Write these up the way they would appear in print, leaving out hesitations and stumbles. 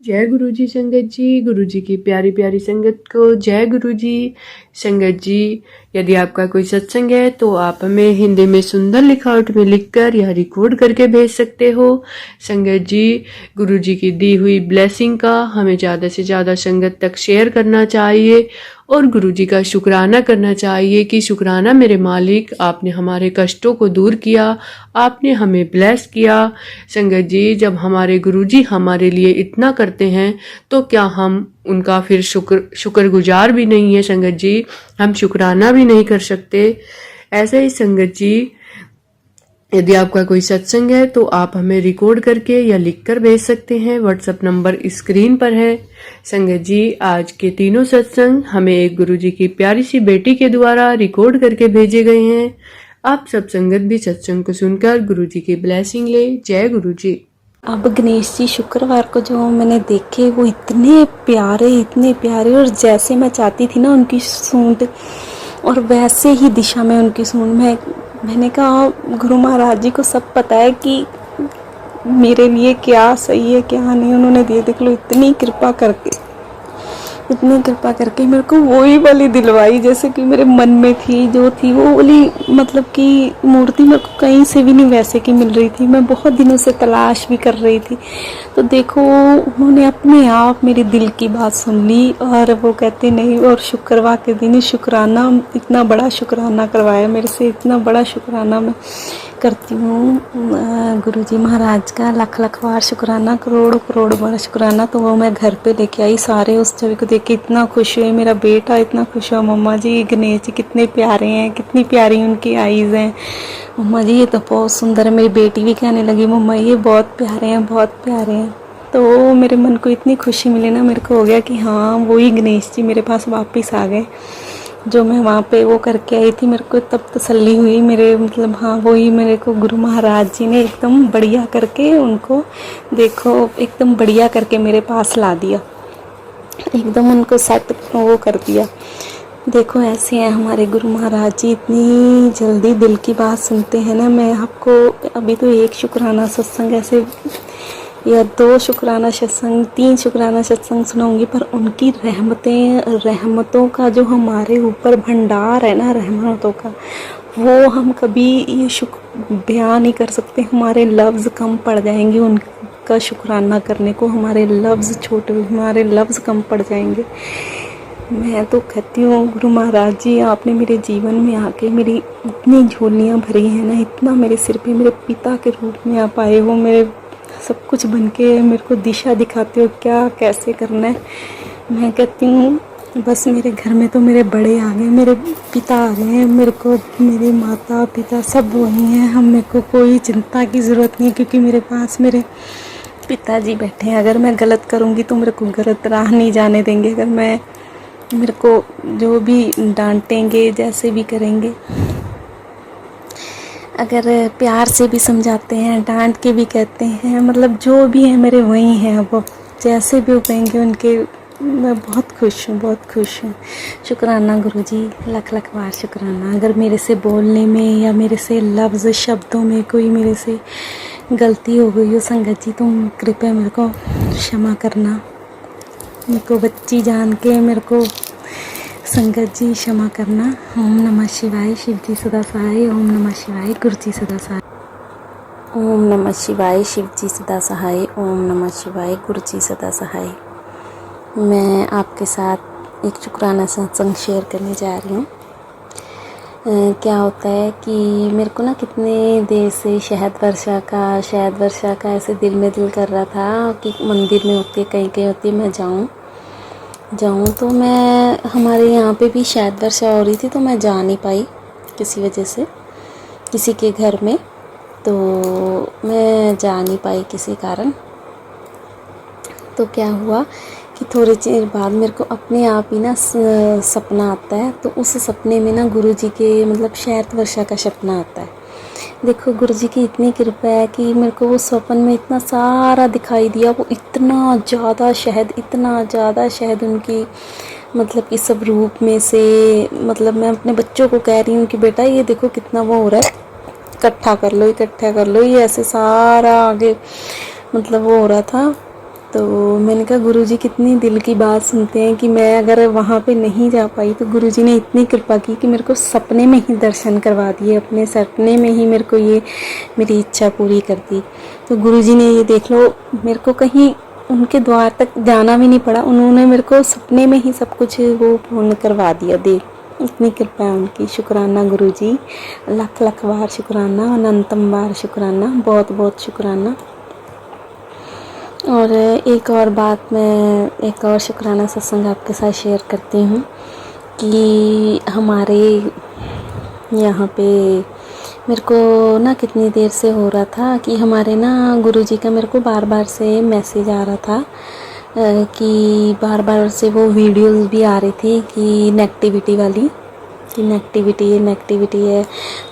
जय गुरु जी संगत जी। गुरु जी की प्यारी प्यारी संगत को जय गुरु जी। संगत जी, यदि आपका कोई सत्संग है तो आप हमें हिंदी में सुंदर लिखावट में लिखकर या रिकॉर्ड करके भेज सकते हो। संगत जी, गुरु जी की दी हुई ब्लेसिंग का हमें ज़्यादा से ज़्यादा संगत तक शेयर करना चाहिए और गुरु जी का शुक्राना करना चाहिए कि शुक्राना मेरे मालिक, आपने हमारे कष्टों को दूर किया, आपने हमें ब्लेस किया। संगत जी, जब हमारे गुरु जी हमारे लिए इतना करते हैं तो क्या हम उनका फिर शुक्रगुजार भी नहीं है? संगत जी, हम शुक्राना भी नहीं कर सकते? ऐसे ही संगत जी, यदि आपका कोई सत्संग है तो आप हमें रिकॉर्ड करके या लिखकर भेज सकते हैं। व्हाट्सएप नंबर स्क्रीन पर है। संगत जी, आज के तीनों सत्संग हमें एक गुरुजी की प्यारी सी बेटी के द्वारा रिकॉर्ड करके भेजे गए हैं। आप सब संगत भी सत्संग को सुनकर गुरुजी की ब्लेसिंग ले। जय गुरु जी। अब गणेश जी शुक्रवार को जो मैंने देखे वो इतने प्यारे और जैसे मैं चाहती थी ना उनकी सूंड और वैसे ही दिशा में उनकी सूंड में मैंने कहा गुरु महाराज जी को सब पता है कि मेरे लिए क्या सही है क्या नहीं। उन्होंने दिए, देख लो इतनी कृपा करके मेरे को वही वाली दिलवाई जैसे कि मेरे मन में थी, जो थी वो वाली, मतलब कि मूर्ति मेरे को कहीं से भी नहीं वैसे की मिल रही थी। मैं बहुत दिनों से तलाश भी कर रही थी। तो देखो उन्होंने अपने आप मेरे दिल की बात सुन ली और वो कहते नहीं, और शुक्रवार के दिन ही शुक्राना, इतना बड़ा शुक्राना करवाया मेरे से, इतना बड़ा शुक्राना मैं करती हूँ गुरुजी महाराज का। लाख बार शुक्राना, करोड़ बार शुक्राना। तो वो मैं घर पे लेके आई, सारे उस छवि को देख के इतना खुश हुए, मेरा बेटा इतना खुश हुआ, मम्मा जी गणेश जी कितने प्यारे हैं, कितनी प्यारी उनकी आईज़ हैं, मम्मा जी ये तो बहुत सुंदर है। मेरी बेटी भी कहने लगी मम्मा ये बहुत प्यारे हैं, बहुत प्यारे हैं। तो मेरे मन को इतनी खुशी मिली ना, मेरे को हो गया कि हाँ वही गणेश जी मेरे पास वापस आ गए जो मैं वहाँ पे वो करके आई थी। मेरे को तब तसल्ली हुई, मेरे मतलब हाँ वही मेरे को गुरु महाराज जी ने एकदम बढ़िया करके उनको, देखो एकदम बढ़िया करके मेरे पास ला दिया, एकदम उनको सेट वो कर दिया। देखो ऐसे हैं हमारे गुरु महाराज जी, इतनी जल्दी दिल की बात सुनते हैं ना। मैं आपको अभी तो एक शुक्राना सत्संग ऐसे या 2 शुक्राना सत्संग, 3 शुक्राना सत्संग सुनाऊंगी, पर उनकी रहमतों का जो हमारे ऊपर भंडार है ना, रहमतों का, वो हम कभी ये बयान नहीं कर सकते। हमारे लफ्ज़ कम पड़ जाएंगे उनका शुक्राना करने को, हमारे लफ्ज़ कम पड़ जाएंगे। मैं तो कहती हूँ गुरु महाराज जी आपने मेरे जीवन में आके मेरी इतनी झोलियाँ भरी हैं ना, इतना मेरे सिर पे मेरे पिता के रूप में आप आए हो, मेरे सब कुछ बन के मेरे को दिशा दिखाते हो क्या कैसे करना है। मैं कहती हूँ बस मेरे घर में तो मेरे बड़े आ गए, मेरे पिता आ गए हैं, मेरे को मेरे माता पिता सब वही हैं। हम मेरे को कोई चिंता की ज़रूरत नहीं है क्योंकि मेरे पास मेरे पिताजी बैठे हैं। अगर मैं गलत करूँगी तो मेरे को गलत राह नहीं जाने देंगे। अगर मैं मेरे को जो भी डांटेंगे जैसे भी करेंगे, अगर प्यार से भी समझाते हैं, डांट के भी कहते हैं, मतलब जो भी है मेरे वही हैं। वो जैसे भी वो कहेंगे उनके, मैं बहुत खुश हूँ। शुक्राना गुरुजी, लाख बार शुक्राना। अगर मेरे से बोलने में या मेरे से लफ्ज़ शब्दों में कोई मेरे से गलती हो गई हो संगत जी, तुम कृपया मेरे को क्षमा करना। मेरे को बच्ची जान के मेरे को संगत जी क्षमा करना। ओम नमः शिवाय, शिव जी सदा सहाय। ओम नमः शिवाय, गुरु जी सदा सहाय। ओम नमः शिवाय, शिव जी सदा सहाय। ओम नमः शिवाय, गुरु जी सदा सहाय। मैं आपके साथ एक शुक्राना सत्संग शेयर करने जा रही हूँ। क्या होता है कि मेरे को ना कितने देर से शहद वर्षा का ऐसे दिल में दिल कर रहा था कि मंदिर में होती है, कहीं होती है, मैं जाऊँ। तो मैं, हमारे यहाँ पे भी शायद वर्षा हो रही थी तो मैं जा नहीं पाई किसी वजह से, किसी के घर में, तो मैं जा नहीं पाई किसी कारण। तो क्या हुआ कि थोड़ी देर बाद मेरे को अपने आप ही ना सपना आता है। तो उस सपने में ना गुरुजी के मतलब शहद वर्षा का सपना आता है। देखो गुरुजी की इतनी कृपा है कि मेरे को वो स्वप्न में इतना सारा दिखाई दिया, वो इतना ज़्यादा शहद उनकी मतलब कि सब रूप में से, मतलब मैं अपने बच्चों को कह रही हूँ कि बेटा ये देखो कितना वो हो रहा है, इकट्ठा कर लो, ये ऐसे सारा आगे मतलब वो हो रहा था। तो मैंने कहा गुरुजी कितनी दिल की बात सुनते हैं कि मैं अगर वहाँ पे नहीं जा पाई तो गुरुजी ने इतनी कृपा की कि मेरे को सपने में ही दर्शन करवा दिए, अपने सपने में ही मेरे को ये मेरी इच्छा पूरी कर दी। तो गुरुजी ने ये देख लो, मेरे को कहीं उनके द्वार तक जाना भी नहीं पड़ा, उन्होंने मेरे को सपने में ही सब कुछ वो पूर्ण करवा दिया। देख इतनी कृपा है उनकी। शुक्राना गुरुजी, लाख लाख बार शुक्राना, अनंतम बार शुक्राना, बहुत बहुत शुक्राना। और एक और बात, मैं एक और शुक्राना सत्संग आपके साथ शेयर करती हूँ कि हमारे यहाँ पे मेरे को ना कितनी देर से हो रहा था कि हमारे ना गुरुजी का मेरे को बार बार से मैसेज आ रहा था कि बार बार से वो वीडियोस भी आ रही थी कि नेगेटिविटी वाली, कि नेगेटिविटी है।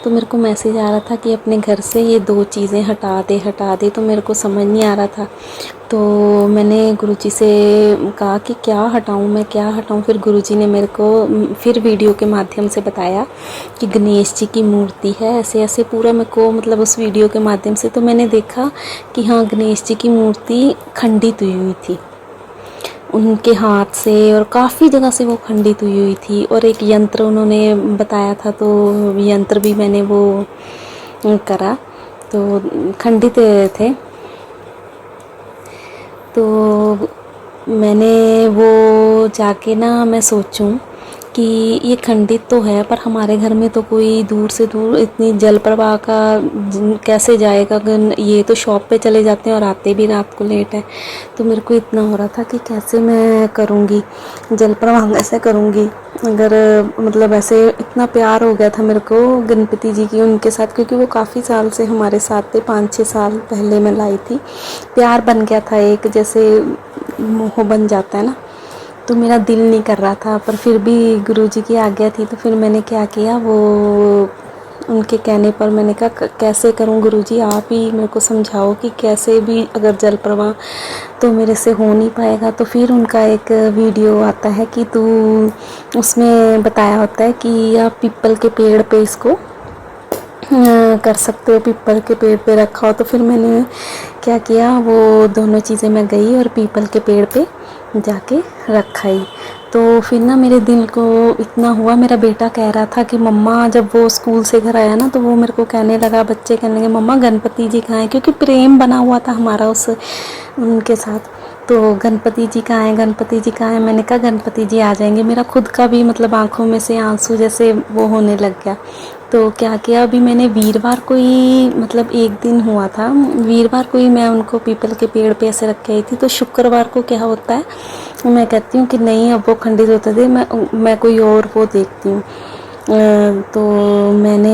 तो मेरे को मैसेज आ रहा था कि अपने घर से ये 2 चीज़ें हटा दे। तो मेरे को समझ नहीं आ रहा था। तो मैंने गुरुजी से कहा कि क्या हटाऊं। फिर गुरुजी ने मेरे को फिर वीडियो के माध्यम से बताया कि गणेश जी की मूर्ति है, ऐसे ऐसे पूरा मेरे को मतलब उस वीडियो के माध्यम से। तो मैंने देखा कि हाँ, गणेश जी की मूर्ति खंडित हुई थी उनके हाथ से, और काफ़ी जगह से वो खंडित हुई थी। और एक यंत्र उन्होंने बताया था, तो यंत्र भी मैंने वो करा, तो खंडित थे। तो मैंने वो जाके ना मैं सोचूं कि ये खंडित तो है, पर हमारे घर में तो कोई दूर से दूर इतनी जल प्रवाह का कैसे जाएगा। ये तो शॉप पे चले जाते हैं और आते भी रात को लेट है। तो मेरे को इतना हो रहा था कि कैसे मैं करूँगी, जल प्रवाह कैसे करूँगी। अगर मतलब ऐसे इतना प्यार हो गया था मेरे को गणपति जी की उनके साथ, क्योंकि वो काफ़ी साल से हमारे साथ थे, 5-6 साल पहले मैं लाई थी। प्यार बन गया था, एक जैसे मोह बन जाता है ना। तो मेरा दिल नहीं कर रहा था, पर फिर भी गुरुजी की आज्ञा थी। तो फिर मैंने क्या किया, वो उनके कहने पर मैंने कहा कैसे करूं गुरुजी, आप ही मेरे को समझाओ कि कैसे भी अगर जल प्रवाह तो मेरे से हो नहीं पाएगा। तो फिर उनका एक वीडियो आता है कि तू, उसमें बताया होता है कि आप पीपल के पेड़ पे इसको कर सकते हो, पीपल के पेड़ पे रखा हो। तो फिर मैंने क्या किया, वो दोनों चीज़ें मैं गई और पीपल के पेड़ पे जाके रखाई। तो फिर ना मेरे दिल को इतना हुआ, मेरा बेटा कह रहा था कि मम्मा, जब वो स्कूल से घर आया ना तो वो मेरे को कहने लगा, बच्चे कहने लगे मम्मा गणपति जी कहाँ हैं, क्योंकि प्रेम बना हुआ था हमारा उनके साथ। तो गणपति जी कहाँ हैं, गणपति जी कहाँ हैं। मैंने कहा गणपति जी आ जाएंगे। मेरा खुद का भी मतलब आंखों में से आंसू जैसे वो होने लग गया। तो क्या किया, अभी मैंने वीरवार को ही, मतलब एक दिन हुआ था, वीरवार को ही मैं उनको पीपल के पेड़ पे ऐसे रख के आई थी। तो शुक्रवार को क्या होता है, मैं कहती हूँ कि नहीं अब वो खंडित होते थे, मैं कोई और वो देखती हूँ। तो मैंने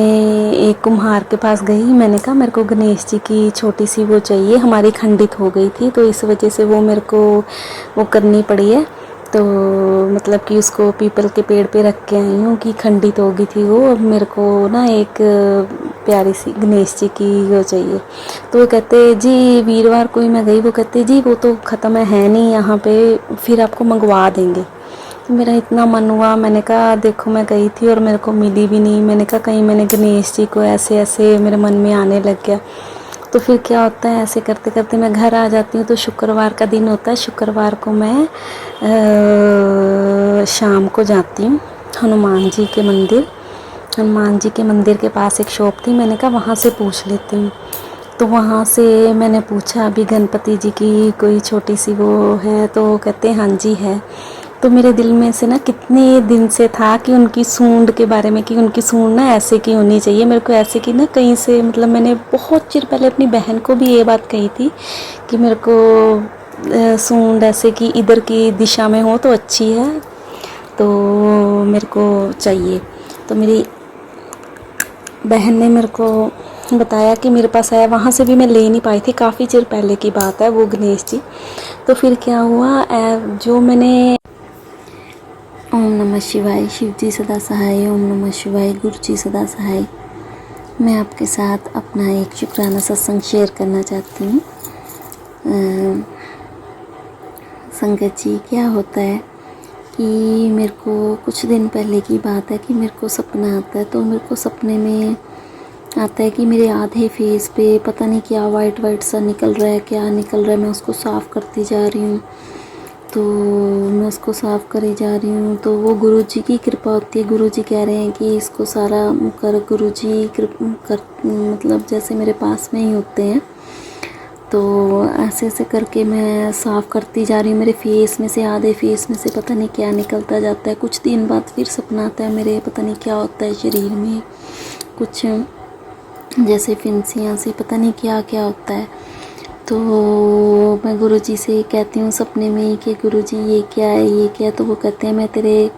एक कुम्हार के पास गई, मैंने कहा मेरे को गणेश जी की छोटी सी वो चाहिए, हमारी खंडित हो गई थी तो इस वजह से वो मेरे को वो करनी पड़ी है। तो मतलब कि उसको पीपल के पेड़ पे रख के आई हूँ कि खंडित हो गई थी वो। अब मेरे को ना एक प्यारी सी गणेश जी की वो चाहिए। तो वो कहते जी, वीरवार को ही मैं गई, वो कहते जी वो तो ख़त्म है नहीं यहाँ पे, फिर आपको मंगवा देंगे। तो मेरा इतना मन हुआ, मैंने कहा देखो मैं गई थी और मेरे को मिली भी नहीं। मैंने कहा कहीं मैंने गणेश जी को ऐसे ऐसे मेरे मन में आने लग गया। तो फिर क्या होता है, ऐसे करते करते मैं घर आ जाती हूँ। तो शुक्रवार का दिन होता है, शुक्रवार को मैं शाम को जाती हूँ हनुमान जी के मंदिर। हनुमान जी के मंदिर के पास एक शॉप थी, मैंने कहा वहाँ से पूछ लेती हूँ। तो वहाँ से मैंने पूछा अभी गणपति जी की कोई छोटी सी वो है, तो वो कहते हैं हाँ जी है। तो मेरे दिल में से ना कितने दिन से था कि उनकी सूंड के बारे में, कि उनकी सूंड ना ऐसे की होनी चाहिए, मेरे को ऐसे की ना कहीं से, मतलब मैंने बहुत चिर पहले अपनी बहन को भी ये बात कही थी कि मेरे को सूंड ऐसे की इधर की दिशा में हो तो अच्छी है, तो मेरे को चाहिए। तो मेरी बहन ने मेरे को बताया कि मेरे पास आया, वहाँ से भी मैं ले नहीं पाई थी, काफ़ी चिर पहले की बात है वो गणेश जी। तो फिर क्या हुआ, जो मैंने ओम नमः शिवाय, शिव जी सदा सहाय, ओम नमः शिवाय, गुरु जी सदा सहाय। मैं आपके साथ अपना एक शुक्राना सत्संग शेयर करना चाहती हूँ। संगत जी, क्या होता है कि मेरे को कुछ दिन पहले की बात है कि मेरे को सपना आता है। तो मेरे को सपने में आता है कि मेरे आधे फेस पे पता नहीं क्या वाइट वाइट सा निकल रहा है, क्या निकल रहा है। मैं उसको साफ़ करती जा रही हूँ, तो मैं उसको साफ़ करी जा रही हूँ। तो वो गुरुजी की कृपा होती है। गुरुजी कह रहे हैं कि इसको सारा कर, गुरुजी कर मतलब जैसे मेरे पास में ही होते हैं। तो ऐसे ऐसे करके मैं साफ़ करती जा रही हूँ। मेरे फेस में से, आधे फेस में से पता नहीं क्या निकलता जाता है। कुछ दिन बाद फिर सपना आता है मेरे, पता नहीं क्या होता है शरीर में, कुछ जैसे फिंसियाँ सी, पता नहीं क्या क्या होता है। तो मैं गुरुजी से कहती हूँ सपने में ही कि गुरुजी ये क्या है, ये क्या है। तो वो कहते हैं मैं तेरे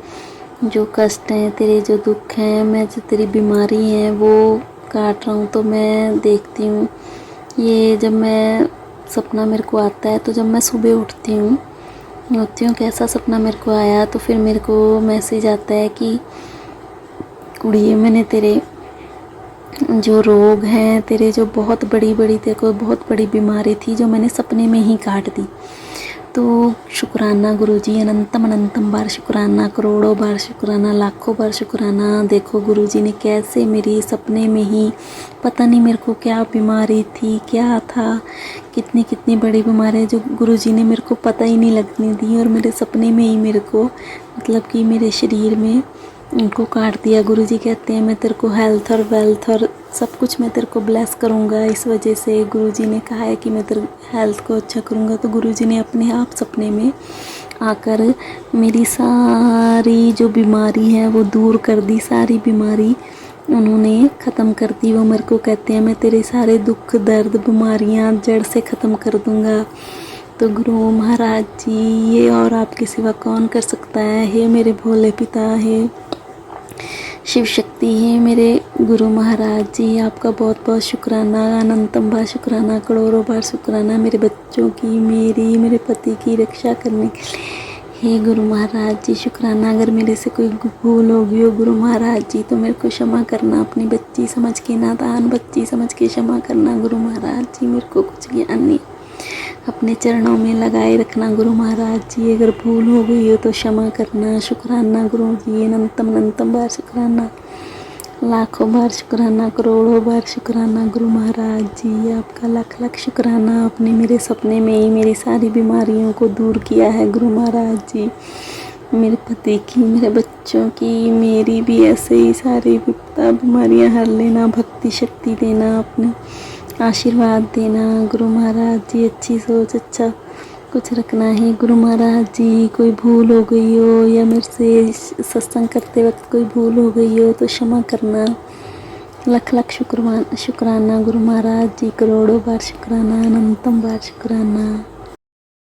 जो कष्ट हैं, तेरे जो दुख हैं, मैं जो तेरी बीमारी है वो काट रहा हूँ। तो मैं देखती हूँ ये, जब मैं सपना मेरे को आता है, तो जब मैं सुबह उठती हूँ कैसा सपना मेरे को आया, तो फिर मेरे को मैसेज आता है कि कुड़िए मैंने तेरे जो रोग हैं, तेरे जो बहुत बड़ी बड़ी, तेरे को बहुत बड़ी बीमारी थी जो मैंने सपने में ही काट दी। तो शुक्राना गुरुजी, अनंतम अनंतम बार शुक्राना, करोड़ों बार शुक्राना, लाखों बार शुक्राना। देखो गुरुजी ने कैसे मेरी सपने में ही, पता नहीं मेरे को क्या बीमारी थी, क्या था, कितनी कितनी बड़ी बीमारी है जो गुरुजी ने मेरे को पता ही नहीं लगने दी, और मेरे सपने में ही मेरे को मतलब कि मेरे शरीर में उनको काट दिया। गुरुजी कहते हैं मैं तेरे को हेल्थ और वेल्थ और सब कुछ मैं तेरे को ब्लेस करूँगा। इस वजह से गुरुजी ने कहा है कि मैं तेरे हेल्थ को अच्छा करूँगा। तो गुरुजी ने अपने आप सपने में आकर मेरी सारी जो बीमारी है वो दूर कर दी, सारी बीमारी उन्होंने ख़त्म कर दी। वो मेरे को कहते हैं मैं तेरे सारे दुख दर्द बीमारियाँ जड़ से ख़त्म कर दूँगा। तो गुरु महाराज जी, ये और आपके सिवा कौन कर सकता है। हे मेरे भोले पिता, हे शिव शक्ति, है मेरे गुरु महाराज जी, आपका बहुत बहुत शुक्राना, अनंतम बार शुक्राना, करोड़ों बार शुक्राना मेरे बच्चों की, मेरी, मेरे पति की रक्षा करने के लिए। हे गुरु महाराज जी शुक्राना। अगर मेरे से कोई भूल हो गई हो गुरु महाराज जी तो मेरे को क्षमा करना, अपनी बच्ची समझ के, नादान बच्ची समझ के क्षमा करना गुरु महाराज जी। मेरे को कुछ ज्ञान नहीं, अपने चरणों में लगाए रखना गुरु महाराज जी। अगर भूल हो गई हो तो क्षमा करना। शुक्राना गुरु जी, अनंतम अनंतम बार शुक्राना, लाखों बार शुक्राना, करोड़ों बार शुक्राना गुरु महाराज जी। आपका लाख लाख शुक्राना, आपने मेरे सपने में ही मेरी सारी बीमारियों को दूर किया है गुरु महाराज जी। मेरे पति की, मेरे बच्चों की, मेरी भी ऐसे ही सारी विपदा बीमारियां हर लेना, भक्ति शक्ति देना, अपने आशीर्वाद देना गुरु महाराज जी। अच्छी सोच, अच्छा कुछ रखना है गुरु महाराज जी। कोई भूल हो गई हो या मेरे से सत्संग करते वक्त कोई भूल हो गई हो तो क्षमा करना। लख लख शुक्राना गुरु महाराज जी, करोड़ों बार शुक्राना, अनंतम बार शुक्राना।